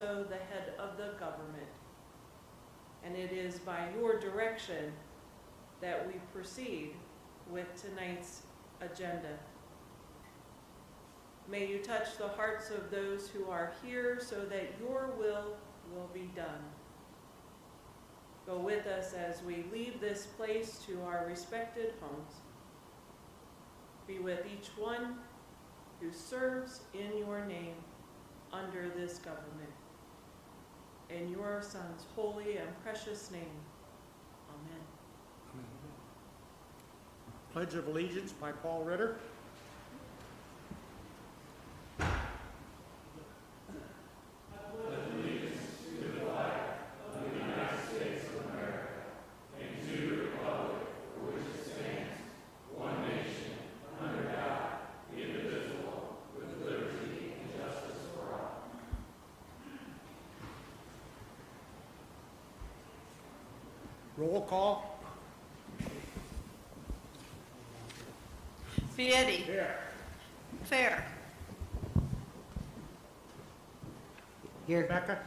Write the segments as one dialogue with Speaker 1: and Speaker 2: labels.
Speaker 1: the head of the government. And it is by your direction that we proceed with tonight's agenda. May you touch the hearts of those who are here so that your will be done. Go with us as we leave this place to our respected homes. Be with each one who serves in your name under this government. In your Son's holy and precious name, amen.
Speaker 2: Amen. Pledge of Allegiance by Paul Ritter. Roll call.
Speaker 3: Fietti.
Speaker 2: Here.
Speaker 3: Fair.
Speaker 2: Here. Becca.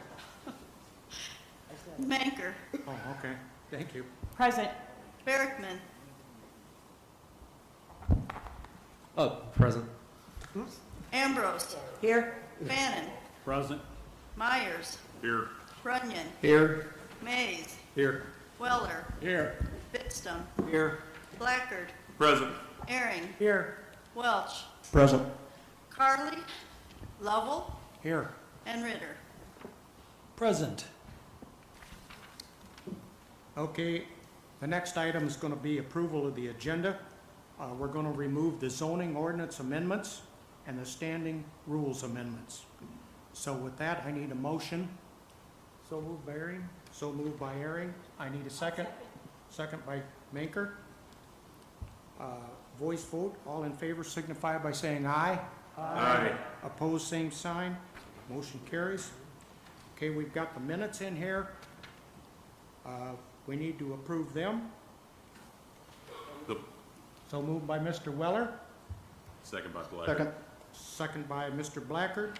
Speaker 3: Manker.
Speaker 2: Oh, okay. Thank you.
Speaker 3: Present. Berkman.
Speaker 4: Present.
Speaker 3: Ambrose.
Speaker 2: Here.
Speaker 3: Fannin.
Speaker 4: Present.
Speaker 3: Myers.
Speaker 4: Here.
Speaker 3: Runyon.
Speaker 4: Here.
Speaker 3: Mays.
Speaker 4: Here.
Speaker 3: Weller.
Speaker 2: Here.
Speaker 3: Bitstum.
Speaker 4: Here.
Speaker 3: Blackard.
Speaker 4: Present.
Speaker 3: Ehring.
Speaker 2: Here.
Speaker 3: Welch.
Speaker 2: Present.
Speaker 3: Carly. Lovell.
Speaker 2: Here.
Speaker 3: And Ritter.
Speaker 4: Present.
Speaker 2: Okay, the next item is going to be approval of the agenda. We're going to remove the zoning ordinance amendments and the standing rules amendments. So with that, I need a motion. So moved by Ehring. So moved by Ehring. I need a second. Second by Manker. Voice vote. All in favor signify by saying aye.
Speaker 4: Aye.
Speaker 2: Opposed, same sign. Motion carries. Okay, we've got the minutes in here. We need to approve them. So moved by Mr. Weller.
Speaker 4: Second by Blackard.
Speaker 2: Second by Mr. Blackard.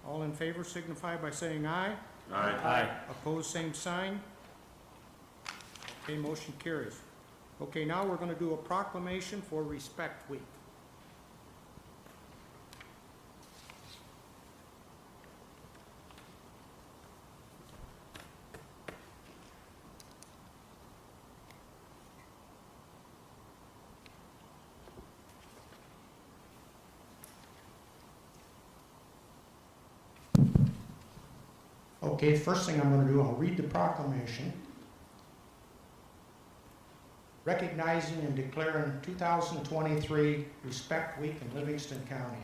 Speaker 2: All in favor signify by saying aye.
Speaker 4: Aye. Aye.
Speaker 2: Opposed, same sign. Okay, motion carries. Okay, now we're going to do a proclamation for Respect Week. Okay, first thing I'm going to do, I'll read the proclamation. Recognizing and declaring 2023 Respect Week in Livingston County.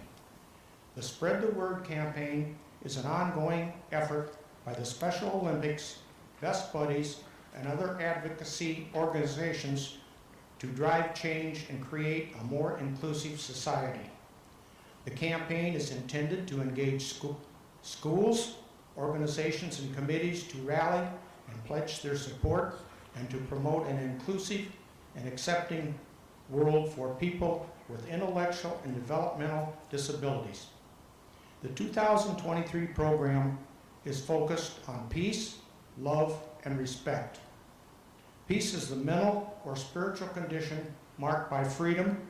Speaker 2: The Spread the Word campaign is an ongoing effort by the Special Olympics, Best Buddies, and other advocacy organizations to drive change and create a more inclusive society. The campaign is intended to engage schools, organizations, and committees to rally and pledge their support and to promote an inclusive and accepting world for people with intellectual and developmental disabilities. The 2023 program is focused on peace, love, and respect. Peace is the mental or spiritual condition marked by freedom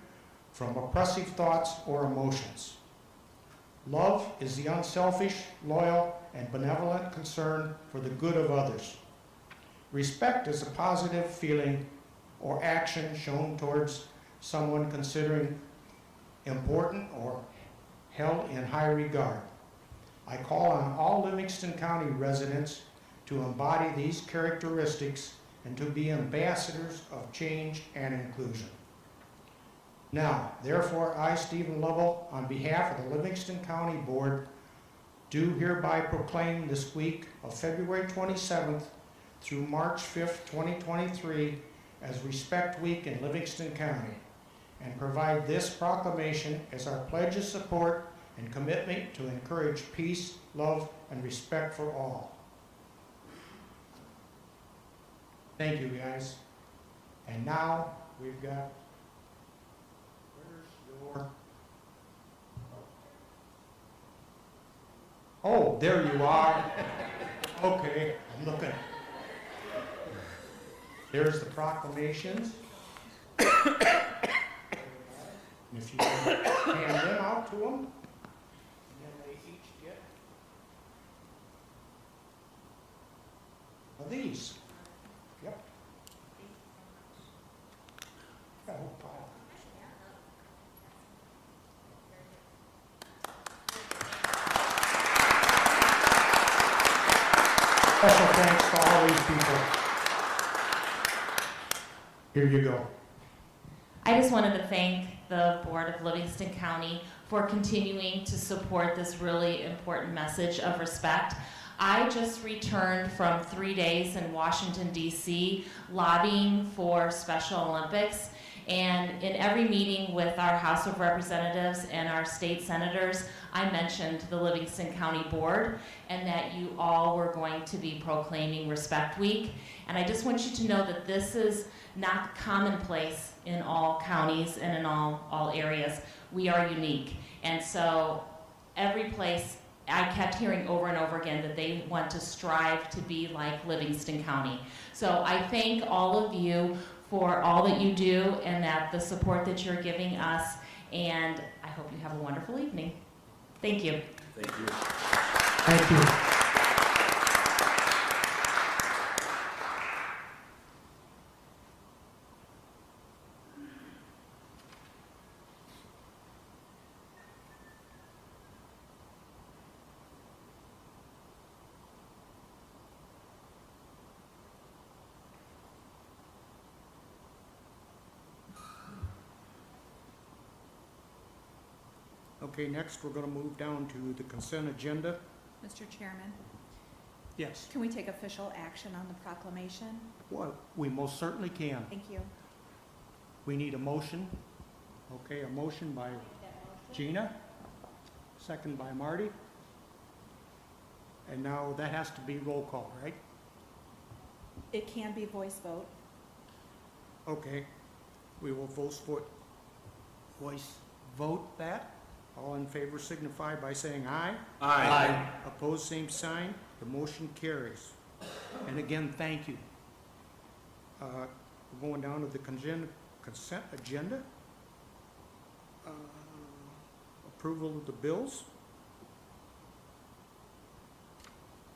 Speaker 2: from oppressive thoughts or emotions. Love is the unselfish, loyal, and benevolent concern for the good of others. Respect is a positive feeling or action shown towards someone considering important or held in high regard. I call on all Livingston County residents to embody these characteristics and to be ambassadors of change and inclusion. Now, therefore, I, Stephen Lovell, on behalf of the Livingston County Board, do hereby proclaim this week of February 27th through March 5th, 2023 as Respect Week in Livingston County, and provide this proclamation as our pledge of support and commitment to encourage peace, love, and respect for all. Thank you, guys. And now we've got, where's your, Oh, there you are. Okay, I'm looking. There's the proclamations. And if you can hand them out to them, and then they each get these. Yep. Got a whole pile. Special thanks to all these people. Here you go.
Speaker 5: I just wanted to thank the Board of Livingston County for continuing to support this really important message of respect. I just returned from 3 days in Washington, D.C., lobbying for Special Olympics. And in every meeting with our House of Representatives and our state senators, I mentioned the Livingston County Board and that you all were going to be proclaiming Respect Week. And I just want you to know that this is not commonplace in all counties and in all areas. We are unique. And so every place, I kept hearing over and over again that they want to strive to be like Livingston County. So I thank all of you for all that you do and that the support that you're giving us. And I hope you have a wonderful evening. Thank you.
Speaker 4: Thank you.
Speaker 2: Thank you. Okay, next we're going to move down to the consent agenda.
Speaker 6: Mr. Chairman,
Speaker 2: Yes.
Speaker 6: can we take official action on the proclamation?
Speaker 2: Well, we most certainly can.
Speaker 6: Thank you.
Speaker 2: We need a motion. Okay, a motion by Gina, second by Marty. And now that has to be roll call, right?
Speaker 6: It can be voice vote.
Speaker 2: Okay, we will voice vote that. All in favor signify by saying aye.
Speaker 4: Aye.
Speaker 2: Opposed, same sign. The motion carries. And again, thank you. We're going down to the consent agenda. Approval of the bills.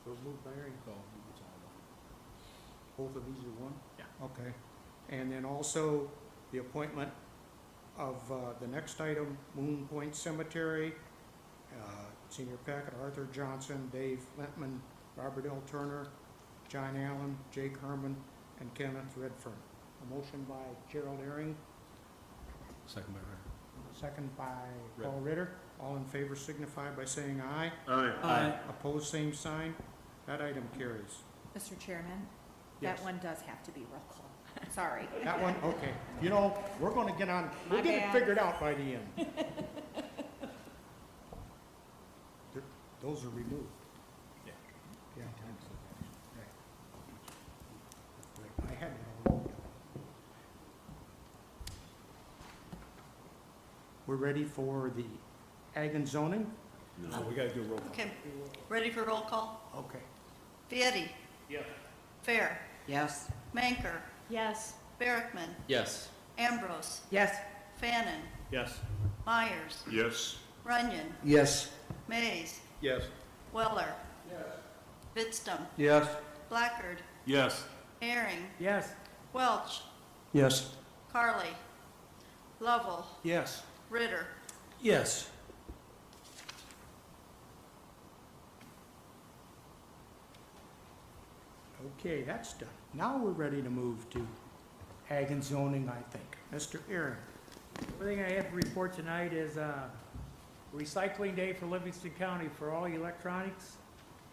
Speaker 2: Those moved by Aaron. Both of these are one?
Speaker 4: Yeah.
Speaker 2: Okay. And then also the appointment of the next item, Moon Point Cemetery, senior packet, Arthur Johnson, Dave Lentman, Robert L. Turner, John Allen, Jake Herman, and Kenneth Redfern. A motion by Gerald Ehring,
Speaker 4: Second by
Speaker 2: second by Paul Ritter. All in favor signify by saying aye.
Speaker 4: Aye.
Speaker 2: Aye. Opposed, same sign. That item carries.
Speaker 6: Mr. Chairman,
Speaker 2: Yes.
Speaker 6: that one does have to be roll call. Sorry.
Speaker 2: That one, okay. You know, we're gonna get on, we'll
Speaker 6: My
Speaker 2: get it
Speaker 6: bad.
Speaker 2: figured out by the end. Those are removed.
Speaker 4: Yeah.
Speaker 2: Yeah. Right. I had it all moved. We're ready for the ag and zoning?
Speaker 4: No, we gotta do roll call.
Speaker 3: Okay, ready for roll call?
Speaker 2: Okay.
Speaker 3: Vietti.
Speaker 4: Yes.
Speaker 3: Fair.
Speaker 7: Yes.
Speaker 3: Manker.
Speaker 6: Yes.
Speaker 3: Barrickman.
Speaker 4: Yes.
Speaker 3: Ambrose.
Speaker 7: Yes.
Speaker 3: Fannin.
Speaker 4: Yes.
Speaker 3: Myers.
Speaker 4: Yes.
Speaker 3: Runyon.
Speaker 7: Yes.
Speaker 3: Mays.
Speaker 4: Yes.
Speaker 3: Weller. Vidstum.
Speaker 7: Yes.
Speaker 3: Blackard.
Speaker 4: Yes.
Speaker 3: Herring.
Speaker 7: Yes.
Speaker 3: Welch.
Speaker 7: Yes.
Speaker 3: Carly. Lovell.
Speaker 2: Yes.
Speaker 3: Ritter.
Speaker 7: Yes.
Speaker 2: Okay, that's done. Now we're ready to move to ag and zoning, I think. Mr. Aaron.
Speaker 8: The thing I have to report tonight is recycling day for Livingston County for all electronics.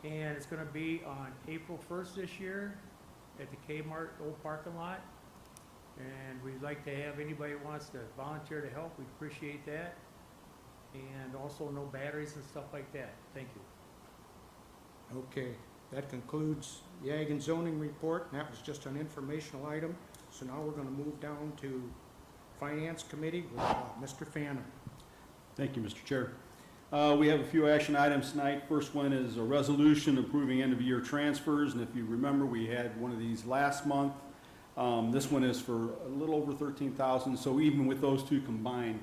Speaker 8: And it's gonna be on April 1st this year at the Kmart old parking lot. And we'd like to have anybody who wants to volunteer to help, we'd appreciate that. And also no batteries and stuff like that. Thank you.
Speaker 2: Okay, that concludes the ag and zoning report, and that was just an informational item. So now we're gonna move down to Finance Committee with Mr. Fannin.
Speaker 9: Thank you, Mr. Chair.
Speaker 4: We have a few action items tonight. First one is a resolution approving end-of-year transfers, and if you remember, we had one of these last month. This one is for a little over $13,000, so even with those two combined,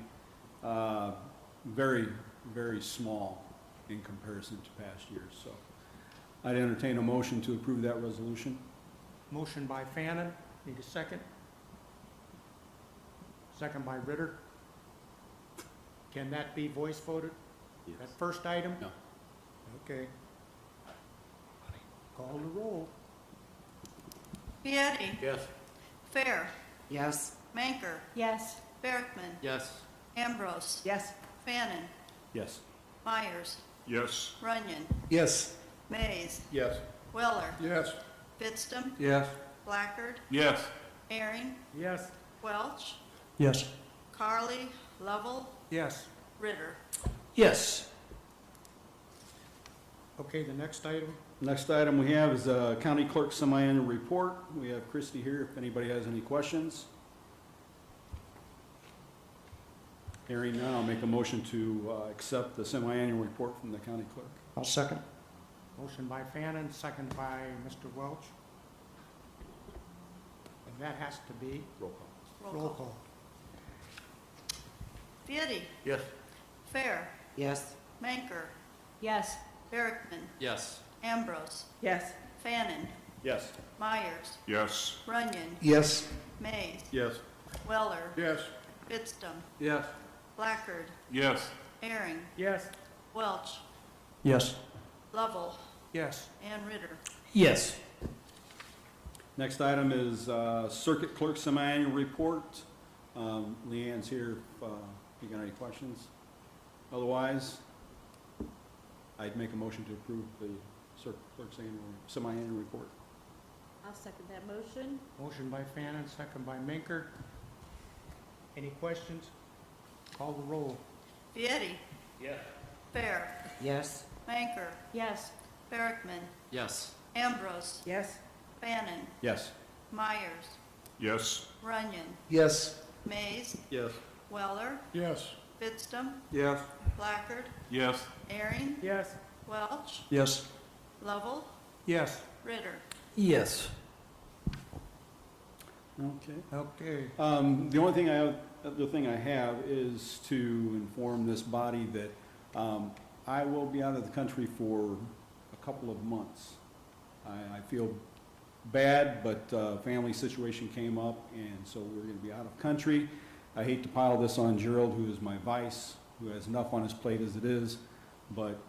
Speaker 4: very, very small in comparison to past years. So I'd entertain a motion to approve that resolution.
Speaker 2: Motion by Fannin, need a second? Second by Ritter. Can that be voice voted? That first item?
Speaker 4: No.
Speaker 2: Okay. Call the roll.
Speaker 3: Vieti.
Speaker 4: Yes.
Speaker 3: Fair.
Speaker 7: Yes.
Speaker 3: Manker.
Speaker 6: Yes.
Speaker 3: Berkman.
Speaker 4: Yes.
Speaker 3: Ambrose.
Speaker 6: Yes.
Speaker 3: Fannin.
Speaker 4: Yes.
Speaker 3: Myers.
Speaker 4: Yes.
Speaker 3: Runyon.
Speaker 7: Yes.
Speaker 3: Mays.
Speaker 4: Yes.
Speaker 3: Weller.
Speaker 4: Yes.
Speaker 3: Fitstum.
Speaker 4: Yes.
Speaker 3: Blackard.
Speaker 4: Yes.
Speaker 3: Aaron.
Speaker 8: Yes.
Speaker 3: Welch.
Speaker 2: Yes.
Speaker 3: Carly. Lovell.
Speaker 2: Yes.
Speaker 3: Ritter.
Speaker 7: Yes.
Speaker 2: Okay, the next item?
Speaker 4: Next item we have is County Clerk Semi-Annual Report. We have Christie here if anybody has any questions. Hearing none, I'll make a motion to accept the semi-annual report from the county clerk.
Speaker 2: I'll second. Motion by Fannin, second by Mr. Welch. And that has to be
Speaker 4: Roll call.
Speaker 2: roll call.
Speaker 3: Vieti.
Speaker 4: Yes.
Speaker 3: Fair.
Speaker 7: Yes.
Speaker 3: Manker.
Speaker 6: Yes.
Speaker 3: Berkman.
Speaker 4: Yes.
Speaker 3: Ambrose.
Speaker 6: Yes.
Speaker 3: Fannin.
Speaker 4: Yes.
Speaker 3: Myers.
Speaker 4: Yes.
Speaker 3: Runyon.
Speaker 7: Yes.
Speaker 3: Mays.
Speaker 4: Yes.
Speaker 3: Weller.
Speaker 4: Yes.
Speaker 3: Fitstum.
Speaker 4: Yes.
Speaker 3: Blackard.
Speaker 4: Yes.
Speaker 3: Aaron.
Speaker 8: Yes.
Speaker 3: Welch.
Speaker 2: Yes.
Speaker 3: Lovell.
Speaker 2: Yes.
Speaker 3: And Ritter.
Speaker 7: Yes.
Speaker 4: Next item is Circuit Clerk Semi-Annual Report. Leanne's here if you got any questions. Otherwise, I'd make a motion to approve the Circuit Clerk's Semi-Annual Report.
Speaker 6: I'll second that motion.
Speaker 2: Motion by Fannin, second by Minker. Any questions? Call the roll.
Speaker 3: Vieti.
Speaker 4: Yes.
Speaker 3: Fair.
Speaker 7: Yes.
Speaker 3: Manker.
Speaker 6: Yes.
Speaker 3: Berkman.
Speaker 4: Yes.
Speaker 3: Ambrose.
Speaker 6: Yes.
Speaker 3: Fannin.
Speaker 4: Yes.
Speaker 3: Myers.
Speaker 4: Yes.
Speaker 3: Runyon.
Speaker 7: Yes.
Speaker 3: Mays.
Speaker 4: Yes.
Speaker 3: Weller.
Speaker 4: Yes.
Speaker 3: Fitstum.
Speaker 4: Yes.
Speaker 3: Blackard.
Speaker 4: Yes.
Speaker 3: Aaron.
Speaker 8: Yes.
Speaker 3: Welch.
Speaker 2: Yes.
Speaker 3: Lovell.
Speaker 2: Yes.
Speaker 3: Ritter.
Speaker 7: Yes.
Speaker 4: Okay.
Speaker 2: Okay.
Speaker 4: The other thing I have is to inform this body that I will be out of the country for a couple of months. I feel bad, but family situation came up, and so we're going to be out of country. I hate to pile this on Gerald, who is my vice, who has enough on his plate as it is, but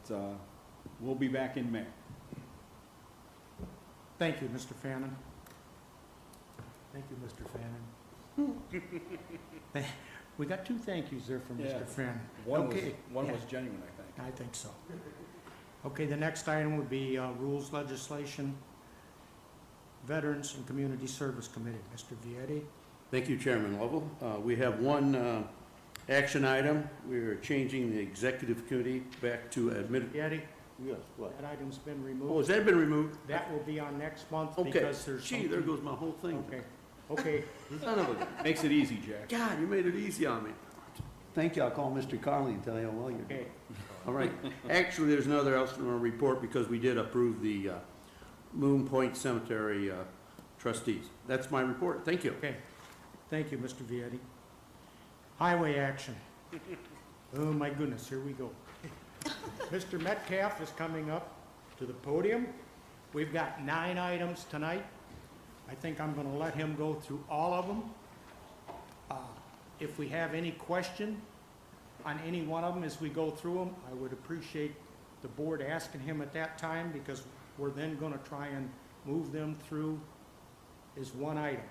Speaker 4: we'll be back in May.
Speaker 2: Thank you, Mr. Fannin. Thank you, Mr. Fannin. We got two thank yous there from
Speaker 4: Yeah.
Speaker 2: Mr. Fannin.
Speaker 4: One
Speaker 2: Okay.
Speaker 4: was
Speaker 2: Yeah.
Speaker 4: genuine, I think.
Speaker 2: I think so. Okay, the next item would be Rules Legislation, Veterans and Community Service Committee. Mr. Vieti.
Speaker 9: Thank you, Chairman Lovell. We have one action item. We're changing the executive committee back to admin.
Speaker 2: Vieti,
Speaker 9: Yes, what?
Speaker 2: that item's been
Speaker 9: Oh,
Speaker 2: removed.
Speaker 9: has that been removed?
Speaker 2: That will be on next month
Speaker 9: Okay.
Speaker 2: because there's
Speaker 9: Gee, there
Speaker 2: something-
Speaker 9: goes my whole thing.
Speaker 2: Okay, okay.
Speaker 9: Son of a,
Speaker 4: Makes it easy, Jack.
Speaker 9: God, you made it easy on me. Thank you. I'll call Mr. Carley and tell you how well you're doing.
Speaker 2: Okay,
Speaker 9: All right. Actually, there's another else in our report because we did approve the Moon Point Cemetery trustees. That's my report. Thank you.
Speaker 2: okay. Thank you, Mr. Vieti. Highway action. Oh, my goodness, here we go. Mr. Metcalf is coming up to the podium. We've got 9 items tonight. I think I'm gonna let him go through all of them. If we have any question on any one of them as we go through them, I would appreciate the board asking him at that time, because we're then gonna try and move them through as one item.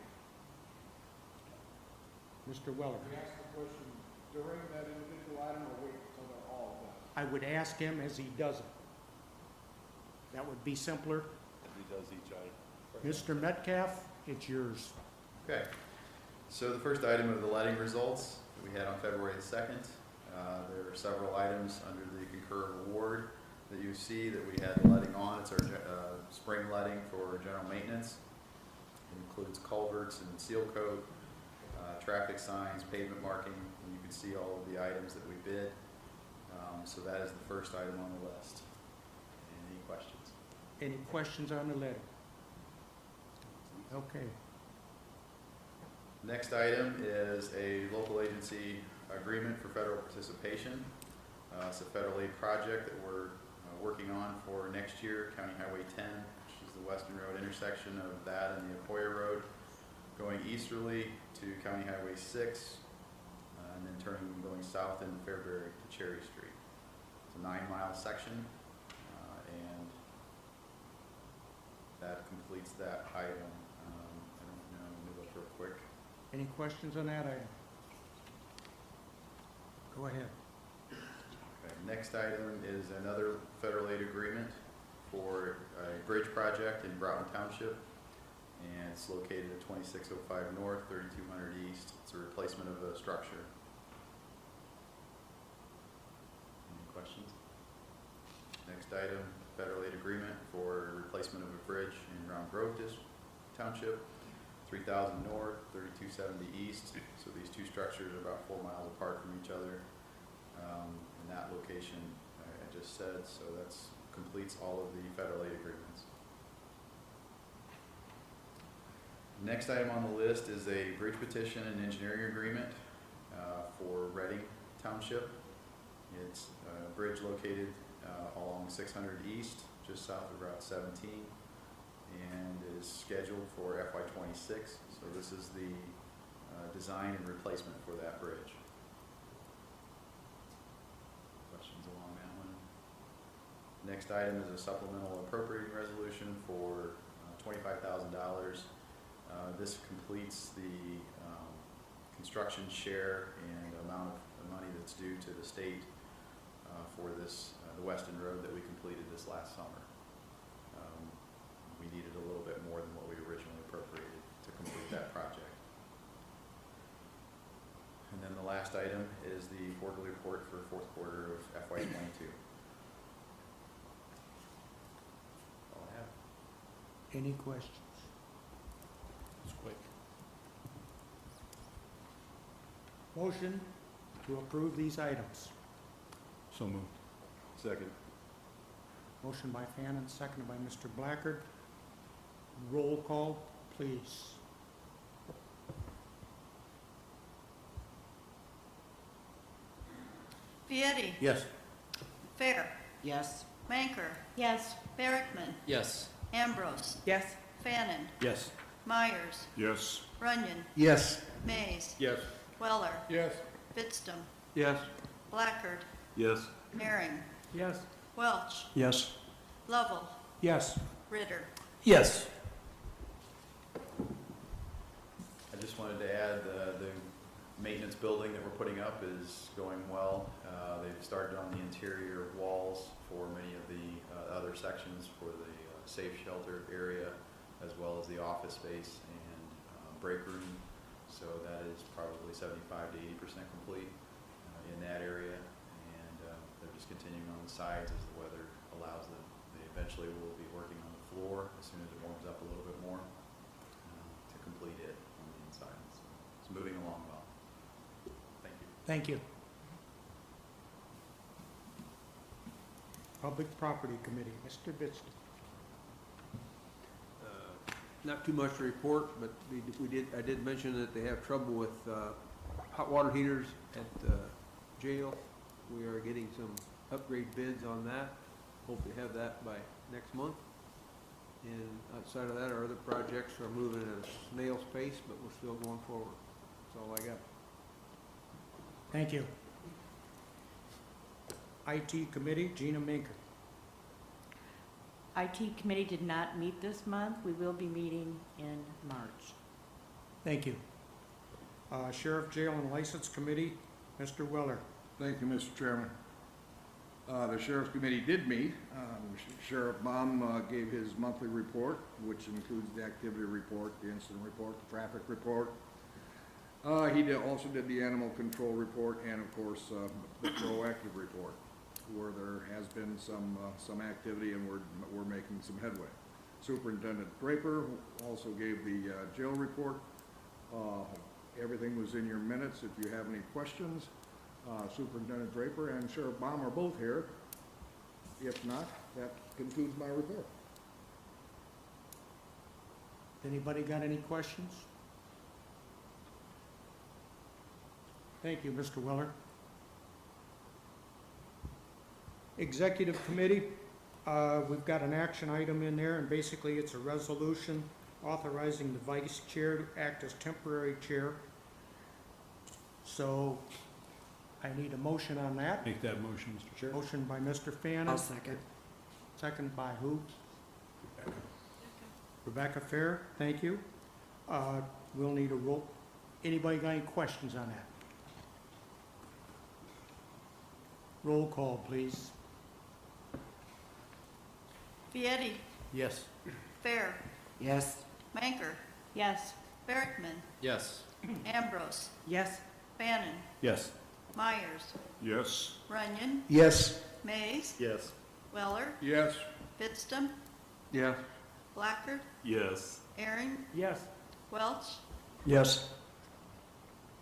Speaker 2: Mr. Weller.
Speaker 10: Ask the question during that individual item or wait until they're all done?
Speaker 2: I would ask him as he does it. That would be simpler.
Speaker 10: He does each item.
Speaker 2: Mr. Metcalf, it's yours.
Speaker 11: Okay, so the first item of the letting results that we had on February the 2nd. There are several items under the concurrent award that you see that we had letting on. It's our spring letting for general maintenance. It includes culverts and seal coat, traffic signs, pavement marking, and you can see all of the items that we bid. So that is the first item on the list. Any questions?
Speaker 2: Any questions on the letter? Okay.
Speaker 11: Next item is a local agency agreement for federal participation. It's a federal aid project that we're working on for next year, County Highway 10, which is the Weston Road intersection of that and the Apoya Road, going easterly to County Highway 6, and then turning and going south into Fairbury to Cherry Street. It's a 9-mile section, and that completes that item. I don't know, let me look real quick.
Speaker 2: Any questions on that item? Go ahead.
Speaker 11: Okay, next item is another federal aid agreement for a bridge project in Broughton Township, and it's located at 2605 North, 3200 East. It's a replacement of a structure. Any questions? Next item, federal aid agreement for replacement of a bridge in Round Grove Township, 3000 North, 3270 East. So these two structures are about 4 miles apart from each other. In that location I just said, so that's completes all of the federal aid agreements. Next item on the list is a bridge petition and engineering agreement for Reading Township. It's a bridge located along 600 East, just south of Route 17, and is scheduled for FY26. So this is the design and replacement for that bridge. Questions along that one? Next item is a supplemental appropriating resolution for $25,000. This completes the construction share and amount of money that's due to the state for this, the Weston Road that we completed this last summer. We needed a little bit more than what we originally appropriated to complete that project. And then the last item is the quarterly report for fourth quarter of FY22. All I have.
Speaker 2: Any questions?
Speaker 4: It's quick.
Speaker 2: Motion to approve these items.
Speaker 4: So moved.
Speaker 9: Second.
Speaker 2: Motion by Fannin, seconded by Mr. Blackard. Roll call, please.
Speaker 3: Vietti,
Speaker 9: Yes.
Speaker 3: Fair,
Speaker 7: Yes.
Speaker 3: Manker,
Speaker 6: Yes.
Speaker 3: Barrickman,
Speaker 7: Yes.
Speaker 3: Ambrose,
Speaker 6: Yes.
Speaker 3: Fannin,
Speaker 4: Yes.
Speaker 3: Myers,
Speaker 4: Yes.
Speaker 3: Runyon,
Speaker 7: Yes.
Speaker 3: Mays,
Speaker 4: Yes.
Speaker 3: Weller,
Speaker 10: Yes.
Speaker 3: Pittston,
Speaker 9: Yes.
Speaker 3: Blackard,
Speaker 4: Yes.
Speaker 3: Herring,
Speaker 8: Yes.
Speaker 3: Welch,
Speaker 4: Yes.
Speaker 3: Lovell,
Speaker 2: Yes.
Speaker 3: Ritter.
Speaker 7: Yes.
Speaker 11: I just wanted to add the maintenance building that we're putting up is going well. They've started on the interior walls for many of the other sections for the safe shelter area, as well as the office space and break room. So that is probably 75 to 80% complete in that area. And they're just continuing on the sides as the weather allows them. They eventually will be working on the floor as soon as it warms up a little bit more to complete it on the inside. So it's moving along well. Thank you.
Speaker 2: Thank you. Public Property Committee, Mr. Bittston.
Speaker 12: Not too much to report, but I did mention that they have trouble with hot water heaters at the jail. We are getting some upgrade bids on that. Hope to have that by next month. And outside of that, our other projects are moving at a snail's pace, but we're still going forward. That's all I got.
Speaker 2: Thank you. IT Committee, Gina Minker.
Speaker 6: IT committee did not meet this month. We will be meeting in March.
Speaker 2: Thank you. Sheriff, Jail, and License Committee, Mr. Weller.
Speaker 10: Thank you, Mr. Chairman. The Sheriff's Committee did meet. Sheriff Baum gave his monthly report, which includes the activity report, the incident report, the traffic report. He also did the animal control report and, of course, the proactive report, where there has been some activity and we're making some headway. Superintendent Draper also gave the jail report. Everything was in your minutes. If you have any questions, Superintendent Draper and Sheriff Baum are both here. If not, that concludes my report.
Speaker 2: Anybody got any questions? Thank you, Mr. Weller. Executive Committee, we've got an action item in there, and basically it's a resolution authorizing the vice chair to act as temporary chair. So I need a motion on that.
Speaker 4: Make that motion, Mr. Chair.
Speaker 2: Motion by Mr. Fannin.
Speaker 7: I'll second.
Speaker 2: Second by who? Rebecca Fair, thank you. We'll need a roll. Anybody got any questions on that? Roll call, please.
Speaker 3: Vietti,
Speaker 7: Yes.
Speaker 3: Fair,
Speaker 7: Yes.
Speaker 3: Manker,
Speaker 6: Yes.
Speaker 3: Bergman,
Speaker 11: Yes.
Speaker 3: Ambrose,
Speaker 6: Yes.
Speaker 3: Bannon,
Speaker 4: Yes.
Speaker 3: Myers,
Speaker 10: Yes.
Speaker 3: Runyon,
Speaker 7: Yes.
Speaker 3: Mays,
Speaker 11: Yes.
Speaker 3: Weller,
Speaker 10: Yes.
Speaker 3: Pittston,
Speaker 12: Yeah.
Speaker 3: Blackard,
Speaker 11: Yes.
Speaker 3: Aaron,
Speaker 8: Yes.
Speaker 3: Welch,
Speaker 7: Yes.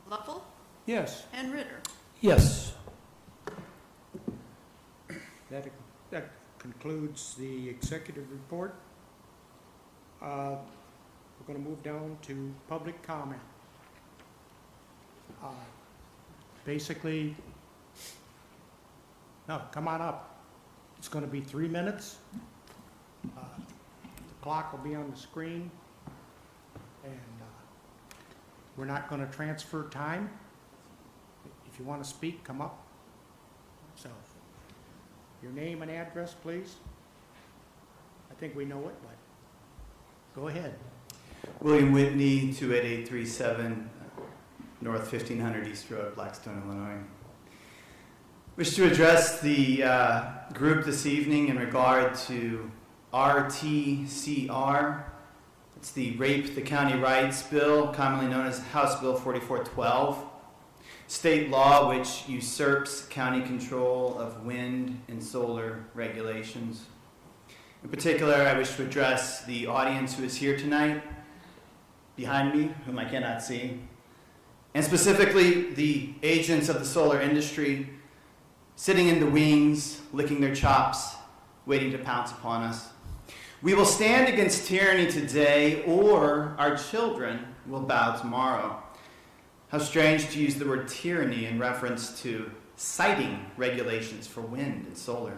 Speaker 3: Lovell,
Speaker 2: Yes,
Speaker 3: and Ritter.
Speaker 7: Yes.
Speaker 2: that concludes the executive report. We're going to move down to public comment. Basically, no, come on up. It's going to be 3 minutes. The clock will be on the screen, and we're not going to transfer time. If you want to speak, come up. So, your name and address, please. I think we know it, but go ahead.
Speaker 13: William Whitney, 28837 North 1500 East Road, Blackstone, Illinois. Wish to address the group this evening in regard to RTCR. It's the Rape the County Rights Bill, commonly known as House Bill 4412. State law which usurps county control of wind and solar regulations. In particular, I wish to address the audience who is here tonight, behind me, whom I cannot see, and specifically the agents of the solar industry sitting in the wings, licking their chops, waiting to pounce upon us. We will stand against tyranny today, or our children will bow tomorrow. How strange to use the word tyranny in reference to citing regulations for wind and solar.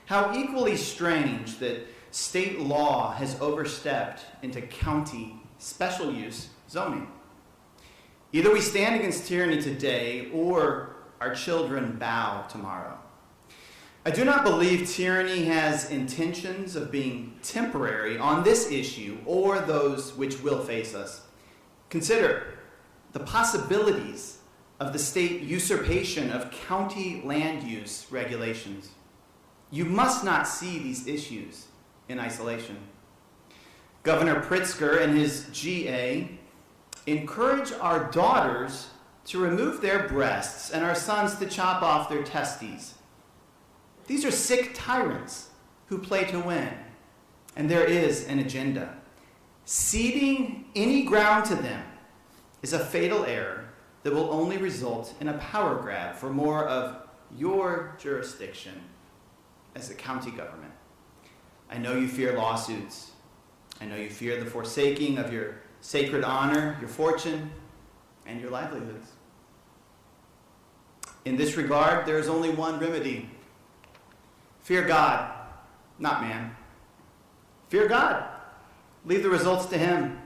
Speaker 13: How equally strange that state law has overstepped into county special use zoning. Either we stand against tyranny today, or our children bow tomorrow. I do not believe tyranny has intentions of being temporary on this issue or those which will face us. Consider the possibilities of the state usurpation of county land use regulations. You must not see these issues in isolation. Governor Pritzker and his GA encourage our daughters to remove their breasts and our sons to chop off their testes. These are sick tyrants who play to win, and there is an agenda. Ceding any ground to them is a fatal error that will only result in a power grab for more of your jurisdiction as a county government. I know you fear lawsuits. I know you fear the forsaking of your sacred honor, your fortune, and your livelihoods. In this regard, there is only one remedy. Fear God, not man. Fear God. Leave the results to him.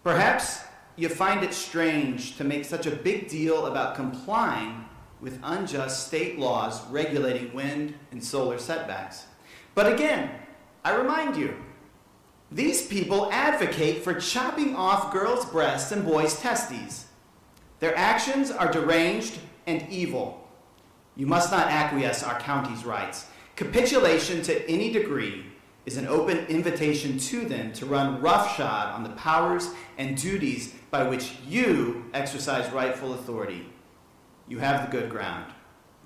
Speaker 13: Perhaps you find it strange to make such a big deal about complying with unjust state laws regulating wind and solar setbacks. But again, I remind you, these people advocate for chopping off girls' breasts and boys' testes. Their actions are deranged and evil. You must not acquiesce our county's rights. Capitulation to any degree is an open invitation to them to run roughshod on the powers and duties by which you exercise rightful authority. You have the good ground.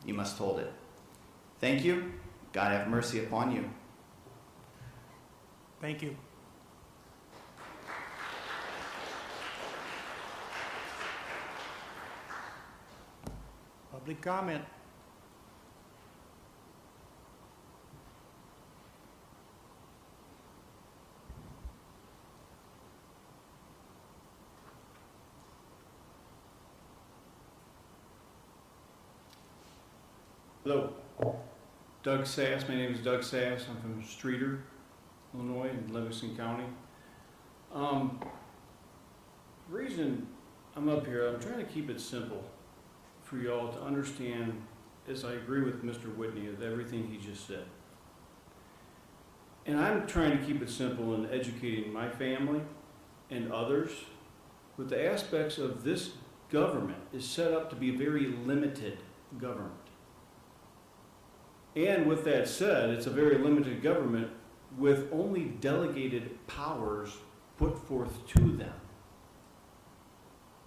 Speaker 13: You must hold it. Thank you. God have mercy upon you.
Speaker 2: Thank you. Public comment.
Speaker 4: Hello, Doug Sass. My name is Doug Sass. I'm from Streeter, Illinois, in Livingston County. Reason I'm up here, I'm trying to keep it simple for y'all to understand, as I agree with Mr. Whitney of everything he just said. And I'm trying to keep it simple in educating my family and others with the aspects of this government is set up to be a very limited government. And with that said, it's a very limited government with only delegated powers put forth to them.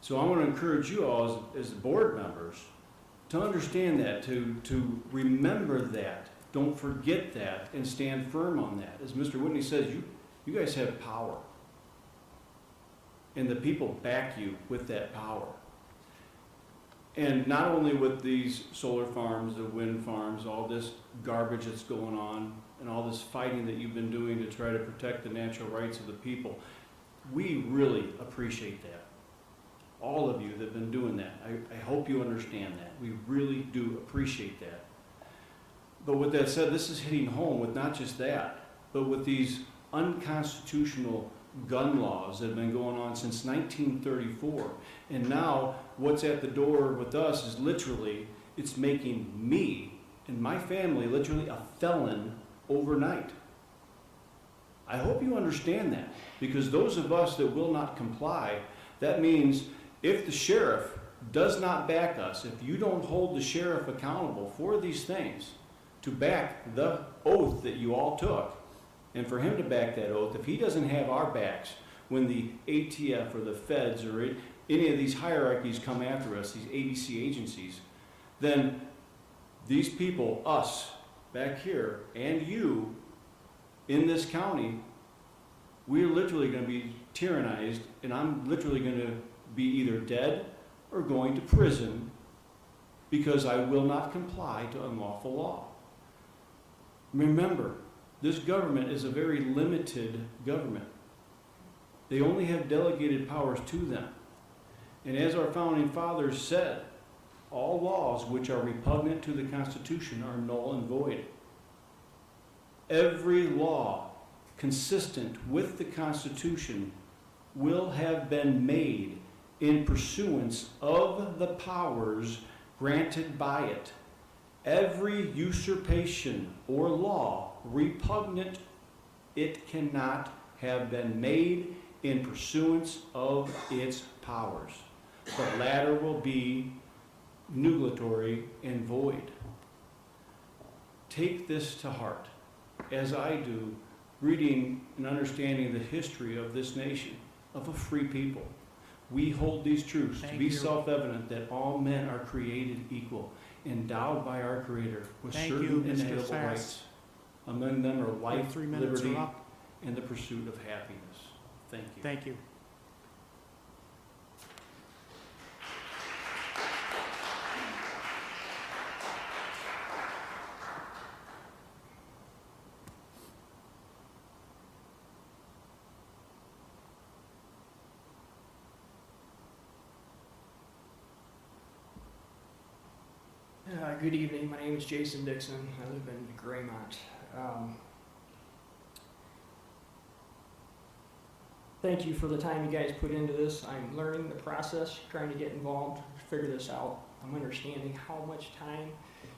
Speaker 4: So I want to encourage you all as board members to understand that, to remember that. Don't forget that and stand firm on that. As Mr. Whitney says, you guys have power. And the people back you with that power. And not only with these solar farms, the wind farms, all this garbage that's going on, and all this fighting that you've been doing to try to protect the natural rights of the people, we really appreciate that. All of you that have been doing that, I hope you understand that. We really do appreciate that. But with that said, this is hitting home with not just that, but with these unconstitutional gun laws that have been going on since 1934. And now what's at the door with us is literally, it's making me and my family literally a felon overnight. I hope you understand that, because those of us that will not comply, that means if the sheriff does not back us, if you don't hold the sheriff accountable for these things, to back the oath that you all took, and for him to back that oath, if he doesn't have our backs when the ATF or the feds or any of these hierarchies come after us, these ABC agencies, then these people, us back here, and you in this county, we're literally going to be tyrannized, and I'm literally going to be either dead or going to prison because I will not comply to unlawful law. Remember, this government is a very limited government. They only have delegated powers to them. And as our founding fathers said, all laws which are repugnant to the Constitution are null and void. Every law consistent with the Constitution will have been made in pursuance of the powers granted by it. Every usurpation or law repugnant, it cannot have been made in pursuance of its powers. The latter will be nugatory and void. Take this to heart, as I do, reading and understanding the history of this nation, of a free people. We hold these truths to be self-evident that all men are created equal, endowed by our Creator with certain inalienable rights. Among them are life, liberty, and the pursuit of happiness. Thank you.
Speaker 2: Thank you.
Speaker 14: Good evening. My name is Jason Dixon. I live in Graymont. Thank you for the time you guys put into this. I'm learning the process, trying to get involved, figure this out. I'm understanding how much time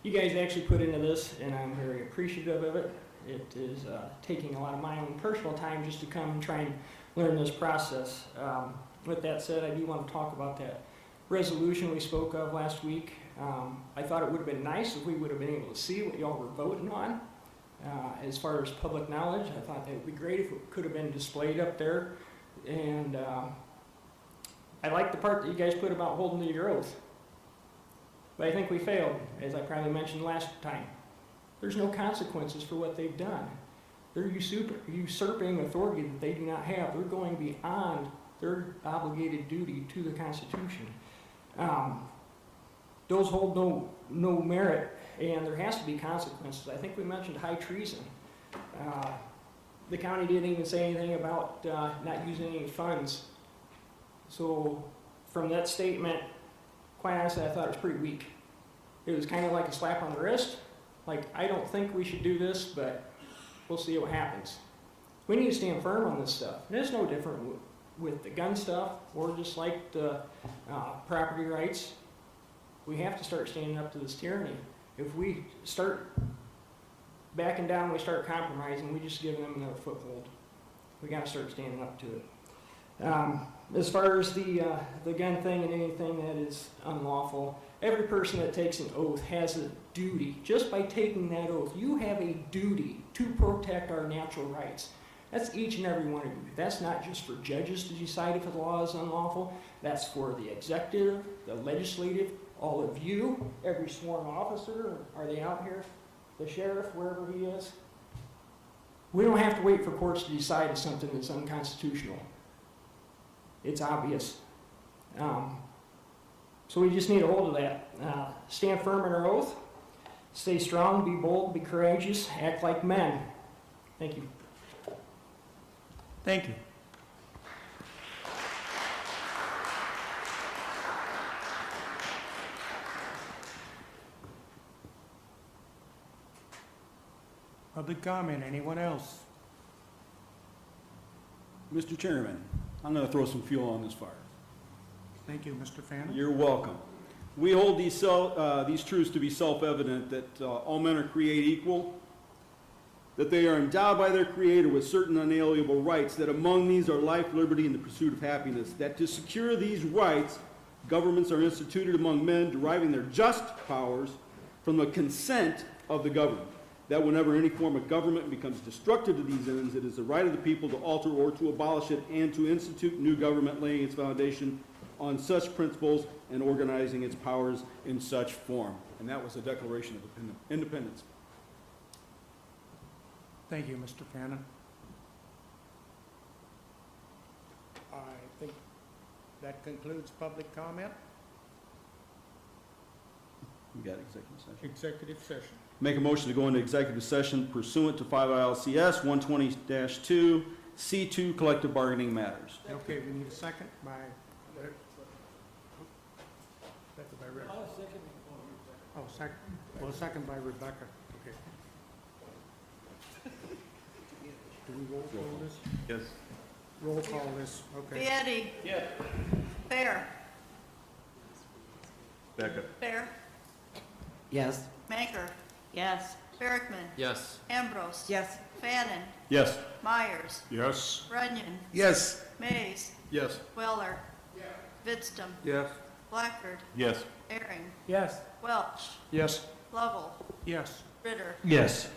Speaker 14: you guys actually put into this, and I'm very appreciative of it. It is taking a lot of my own personal time just to come and try and learn this process. With that said, I do want to talk about that resolution we spoke of last week. I thought it would have been nice if we would have been able to see what y'all were voting on. As far as public knowledge, I thought that would be great if it could have been displayed up there. And I like the part that you guys put about holding to your oath. But I think we failed, as I probably mentioned last time. There's no consequences for what they've done. They're usurping authority that they do not have. They're going beyond their obligated duty to the Constitution. those hold no merit, and there has to be consequences. I think we mentioned high treason. The county didn't even say anything about not using any funds. So from that statement, quite honestly, I thought it was pretty weak. It was kind of like a slap on the wrist. Like, I don't think we should do this, but we'll see what happens. We need to stand firm on this stuff. And it's no different with the gun stuff or just like the property rights. We have to start standing up to this tyranny. If we start backing down, we start compromising, we just give them another foothold. We got to start standing up to it. As far as the gun thing and anything that is unlawful, every person that takes an oath has a duty. Just by taking that oath, you have a duty to protect our natural rights. That's each and every one of you. That's not just for judges to decide if a law is unlawful. That's for the executive, the legislative, all of you, every sworn officer. Are they out here? The sheriff, wherever he is. We don't have to wait for courts to decide if something is unconstitutional. It's obvious. So we just need a hold of that. Stand firm in our oath. Stay strong, be bold, be courageous, act like men. Thank you.
Speaker 2: Thank you. Public comment, anyone else?
Speaker 4: Mr. Chairman, I'm going to throw some fuel on this fire.
Speaker 2: Thank you, Mr. Fannin.
Speaker 4: You're welcome. We hold these truths to be self-evident, that all men are created equal, that they are endowed by their Creator with certain unalienable rights, that among these are life, liberty, and the pursuit of happiness, that to secure these rights, governments are instituted among men, deriving their just powers from the consent of the governed, that whenever any form of government becomes destructive to these ends, it is the right of the people to alter or to abolish it and to institute new government, laying its foundation on such principles and organizing its powers in such form. And that was the Declaration of Independence.
Speaker 2: Thank you, Mr. Fannin. I think that concludes public comment.
Speaker 4: We got executive session.
Speaker 2: Executive session.
Speaker 4: Make a motion to go into executive session pursuant to 5 ILCS 120-2, C2, collective bargaining matters.
Speaker 2: Okay, we need a second by... Second by Rick. Oh, second. Well, second by Rebecca. Okay. Do we roll call this?
Speaker 11: Yes.
Speaker 2: Roll call this, okay.
Speaker 3: Vietti.
Speaker 12: Yeah.
Speaker 3: Fair.
Speaker 11: Becca.
Speaker 3: Fair.
Speaker 7: Yes.
Speaker 3: Manker.
Speaker 6: Yes.
Speaker 3: Bergman.
Speaker 12: Yes.
Speaker 3: Ambrose.
Speaker 6: Yes.
Speaker 3: Fannin.
Speaker 4: Yes.
Speaker 3: Myers.
Speaker 2: Yes.
Speaker 3: Runyon.
Speaker 10: Yes.
Speaker 3: Mays.
Speaker 12: Yes.
Speaker 3: Weller. Vidstum.
Speaker 12: Yes.
Speaker 3: Blackford.
Speaker 11: Yes.
Speaker 3: Aaron.
Speaker 8: Yes.
Speaker 3: Welch.
Speaker 2: Yes.
Speaker 3: Lovell.
Speaker 2: Yes.
Speaker 3: Ritter.
Speaker 7: Yes.